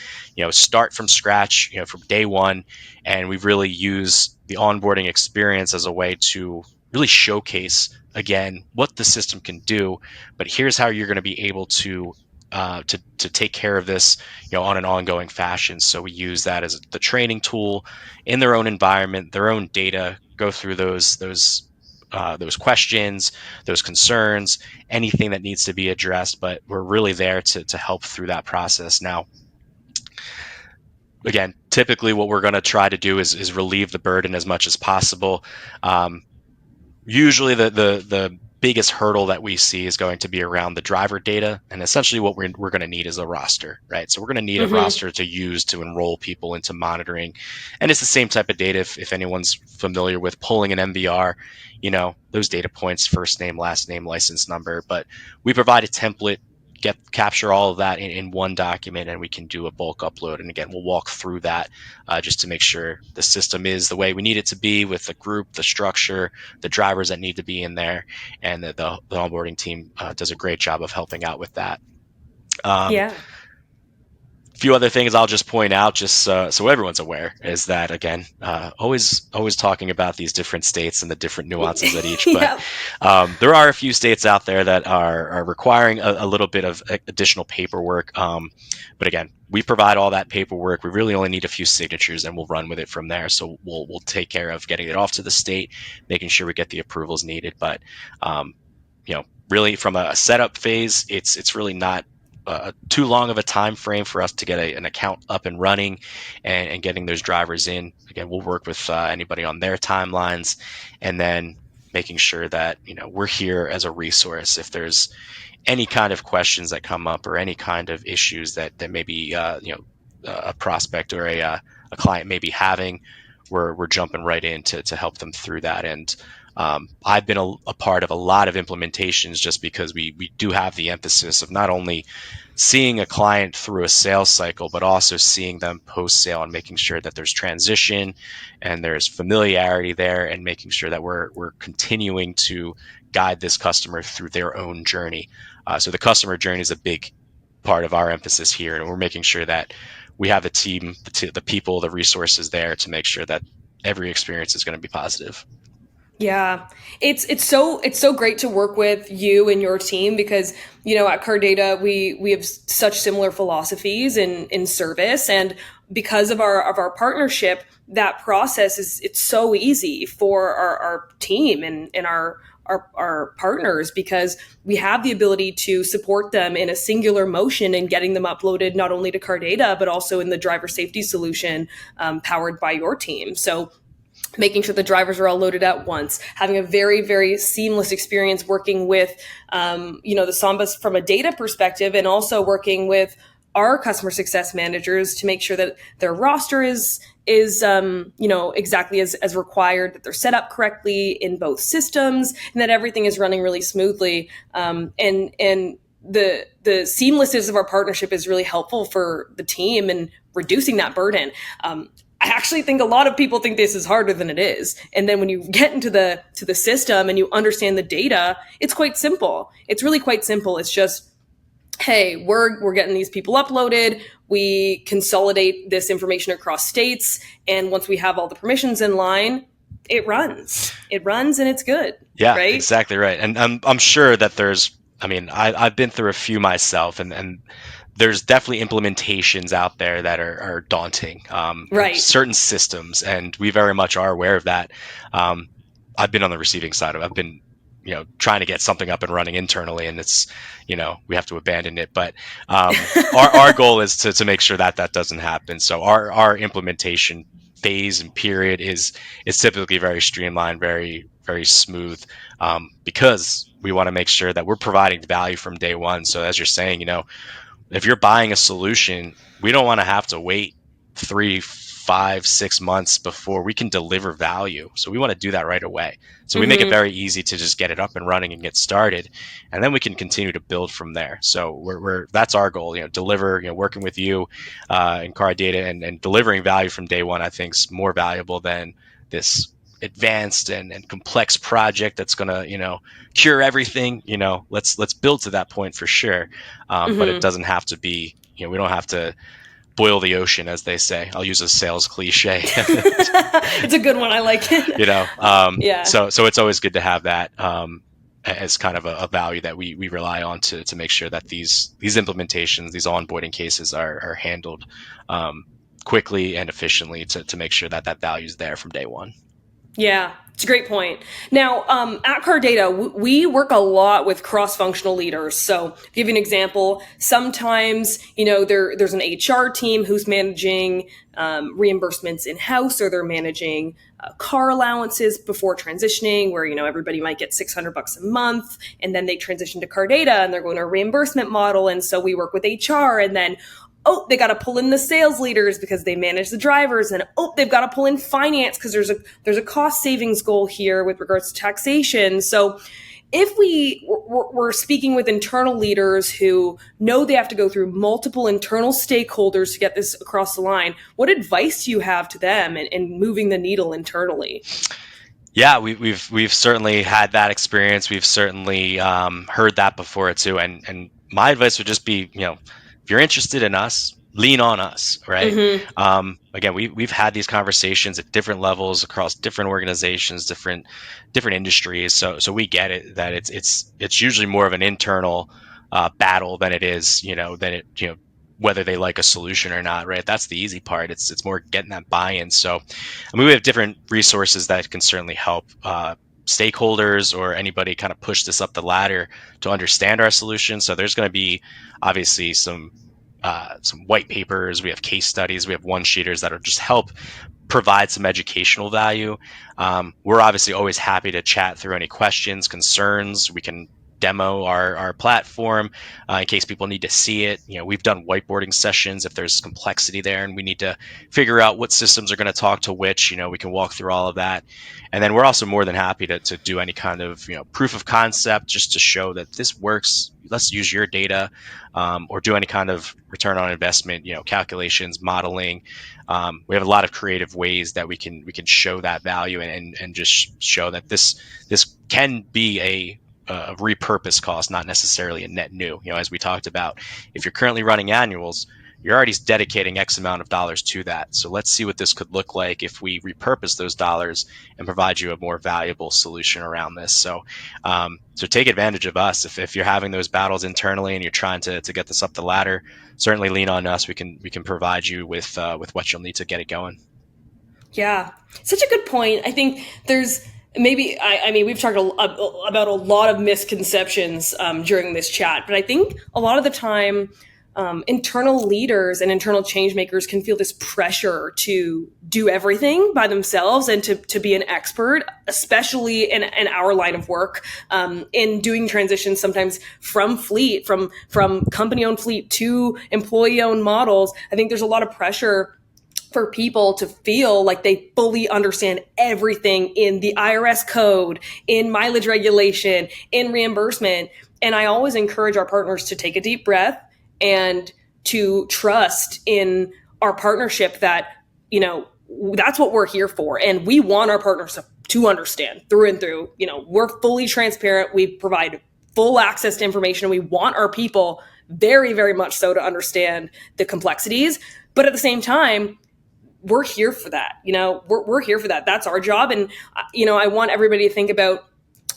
start from scratch, from day one. And we really use the onboarding experience as a way to really showcase, again, what the system can do. But here's how you're going to be able to take care of this, on an ongoing fashion. So we use that as the training tool in their own environment, their own data. Go through those questions, those concerns, anything that needs to be addressed. But we're really there to help through that process. Now, again, typically what we're going to try to do is relieve the burden as much as possible. Usually the biggest hurdle that we see is going to be around the driver data, and essentially what we're going to need is a roster, right? So we're going to need a Mm-hmm. roster to use to enroll people into monitoring, and it's the same type of data. If anyone's familiar with pulling an MVR, those data points: first name, last name, license number. But we provide a template, capture all of that in one document, and we can do a bulk upload. And again, we'll walk through that just to make sure the system is the way we need it to be, with the group, the structure, the drivers that need to be in there, and the onboarding team does a great job of helping out with that. Um, Yeah. few other things I'll just point out, just so everyone's aware, is that, again, always talking about these different states and the different nuances at each. But Yeah. there are a few states out there that are requiring a little bit of additional paperwork. But again, we provide all that paperwork. We really only need a few signatures, and we'll run with it from there. So we'll take care of getting it off to the state, making sure we get the approvals needed. But really, from a setup phase, it's really not too long of a time frame for us to get an account up and running, and getting those drivers in. Again, we'll work with anybody on their timelines, and then making sure that we're here as a resource if there's any kind of questions that come up, or any kind of issues that maybe a prospect or a client may be having. We're jumping right in to help them through that. And I've been a part of a lot of implementations, just because we do have the emphasis of not only seeing a client through a sales cycle, but also seeing them post sale, and making sure that there's transition and there's familiarity there, and making sure that we're continuing to guide this customer through their own journey. So the customer journey is a big part of our emphasis here, and we're making sure that we have the team, the people, the resources there to make sure that every experience is going to be positive. Yeah, it's so great to work with you and your team, because at Cardata we have such similar philosophies in service, and because of our partnership, that process is it's so easy for our team and our partners, because we have the ability to support them in a singular motion and getting them uploaded not only to Cardata but also in the driver safety solution powered by your team. So making sure the drivers are all loaded at once, having a very, very seamless experience working with, the Sambas from a data perspective, and also working with our customer success managers to make sure that their roster is exactly as required, that they're set up correctly in both systems, and that everything is running really smoothly. And the seamlessness of our partnership is really helpful for the team and reducing that burden. I actually think a lot of people think this is harder than it is. And then when you get into the system and you understand the data, it's quite simple. It's really quite simple. It's just, hey, we're getting these people uploaded. We consolidate this information across states, and once we have all the permissions in line, it runs. It runs and it's good, Yeah, right? exactly right. And I'm sure that there's, I mean, I've been through a few myself, and there's definitely implementations out there that are daunting, Right. certain systems, and we very much are aware of that. I've been on the receiving side of it. I've been, trying to get something up and running internally, and it's, we have to abandon it. But our goal is to make sure that that doesn't happen. So our implementation phase and period is typically very streamlined, very very smooth, because we want to make sure that we're providing value from day one. So as you're saying, if you're buying a solution, we don't want to have to wait 3, 5, 6 months before we can deliver value. So we want to do that right away. So we make it very easy to just get it up and running and get started, and then we can continue to build from there. So we're that's our goal. Deliver. Working with you in Cardata and delivering value from day one, I think is more valuable than this advanced and complex project that's gonna cure everything. Let's build to that point for sure, but it doesn't have to be. We don't have to boil the ocean, as they say. I'll use a sales cliche. It's a good one. I like it. Yeah. So it's always good to have that as kind of a value that we rely on to make sure that these implementations, these onboarding cases are handled quickly and efficiently to make sure that that value is there from day one. Yeah, it's a great point. Now, at Cardata, we work a lot with cross-functional leaders. So, to give you an example, sometimes, there's an HR team who's managing reimbursements in-house, or they're managing car allowances before transitioning, where, everybody might get $600 a month, and then they transition to Cardata and they're going to a reimbursement model. And so we work with HR, and then they got to pull in the sales leaders because they manage the drivers, and they've got to pull in finance because there's a cost savings goal here with regards to taxation. So if we're speaking with internal leaders who know they have to go through multiple internal stakeholders to get this across the line, what advice do you have to them in moving the needle internally? Yeah, we've certainly had that experience. We've certainly heard that before too. And my advice would just be, if you're interested in us, lean on us, right? Again, we've had these conversations at different levels across different organizations, different industries. So we get it that it's usually more of an internal battle than it is, whether they like a solution or not, right? That's the easy part. It's more getting that buy-in. So, we have different resources that can certainly help stakeholders or anybody kind of push this up the ladder to understand our solution. So there's going to be obviously some white papers. We have case studies. We have one-sheeters that'll just help provide some educational value. We're obviously always happy to chat through any questions, concerns. We can demo our platform in case people need to see it. We've done whiteboarding sessions if there's complexity there and we need to figure out what systems are going to talk to which. We can walk through all of that, and then we're also more than happy to do any kind of proof of concept just to show that this works. Let's use your data, or do any kind of return on investment calculations, modeling. We have a lot of creative ways that we can show that value and just show that this can be a repurpose cost, not necessarily a net new. As we talked about, if you're currently running annuals, you're already dedicating X amount of dollars to that. So let's see what this could look like if we repurpose those dollars and provide you a more valuable solution around this. So take advantage of us. If you're having those battles internally and you're trying to get this up the ladder, certainly lean on us. We can provide you with what you'll need to get it going. Yeah, such a good point. I think there's maybe, we've talked about a lot of misconceptions during this chat, but I think a lot of the time, internal leaders and internal change makers can feel this pressure to do everything by themselves and to be an expert, especially in our line of work, in doing transitions sometimes from company-owned fleet to employee-owned models. I think there's a lot of pressure for people to feel like they fully understand everything in the IRS code, in mileage regulation, in reimbursement. And I always encourage our partners to take a deep breath and to trust in our partnership that, that's what we're here for. And we want our partners to understand through and through. We're fully transparent. We provide full access to information. We want our people very, very much so to understand the complexities. But at the same time, we're here for that. We're here for that. That's our job. And, I want everybody to think about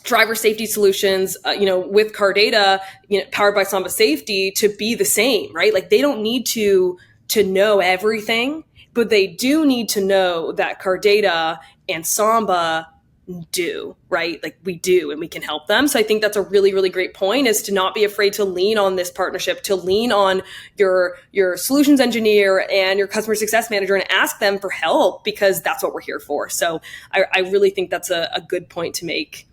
driver safety solutions, with Cardata, powered by Samba Safety, to be the same, right? Like they don't need to know everything, but they do need to know that Cardata and Samba do, right? Like we do, and we can help them. So I think that's a really, really great point, is to not be afraid to lean on this partnership, to lean on your solutions engineer and your customer success manager and ask them for help, because that's what we're here for. So I really think that's a good point to make,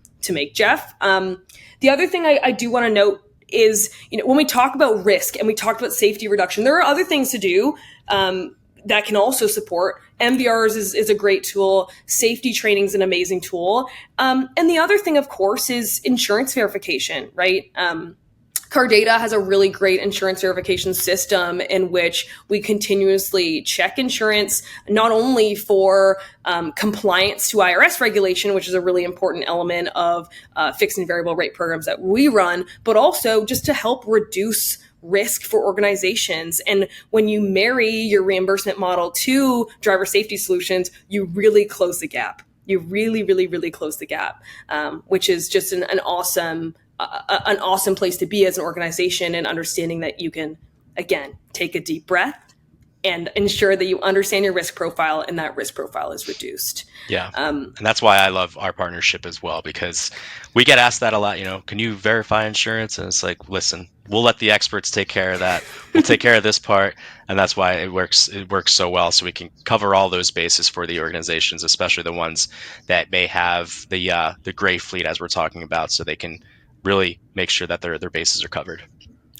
Jeff. The other thing I do want to note is, when we talk about risk and we talk about safety reduction, there are other things to do that can also support. MVRs is a great tool. Safety training is an amazing tool. And the other thing, of course, is insurance verification, right? Cardata has a really great insurance verification system in which we continuously check insurance, not only for compliance to IRS regulation, which is a really important element of fixed and variable rate programs that we run, but also just to help reduce risk for organizations. And when you marry your reimbursement model to driver safety solutions, you really close the gap. You really, really, really close the gap, which is just an awesome place to be as an organization, and understanding that you can, again, take a deep breath and ensure that you understand your risk profile, and that risk profile is reduced. Yeah. And that's why I love our partnership as well, because we get asked that a lot, can you verify insurance? And it's like, listen, we'll let the experts take care of that. We'll take care of this part. And that's why it works so well. So we can cover all those bases for the organizations, especially the ones that may have the gray fleet, as we're talking about, so they can really make sure that their bases are covered.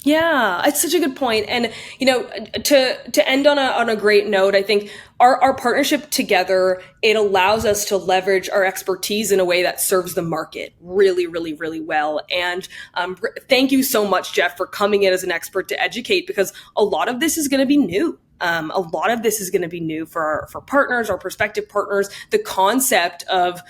Yeah, it's such a good point. And, to end on a great note, I think our partnership together, it allows us to leverage our expertise in a way that serves the market really, really, really well. And thank you so much, Jeff, for coming in as an expert to educate, because a lot of this is going to be new. A lot of this is going to be new for partners, our prospective partners. The concept of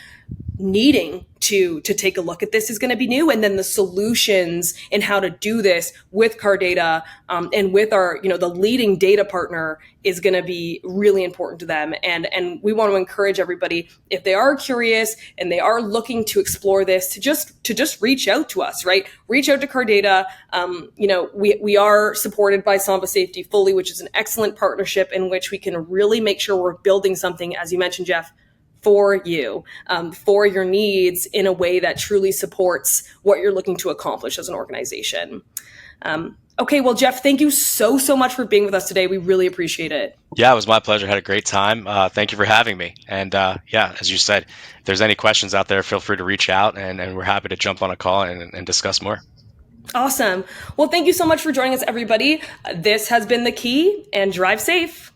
needing to take a look at this is going to be new, and then the solutions and how to do this with Cardata and with our the leading data partner is going to be really important to them. And we want to encourage everybody, if they are curious and they are looking to explore this, to just reach out to us, right? Reach out to Cardata. We are supported by Samba Safety fully, which is an excellent partnership in which we can really make sure we're building something, as you mentioned, Jeff, for you, for your needs, in a way that truly supports what you're looking to accomplish as an organization. Okay, well, Jeff, thank you so much for being with us today. We really appreciate it. Yeah, it was my pleasure. Had a great time. Thank you for having me. And as you said, if there's any questions out there, feel free to reach out, and we're happy to jump on a call and discuss more. Awesome. Well, thank you so much for joining us, everybody. This has been The Key, and drive safe.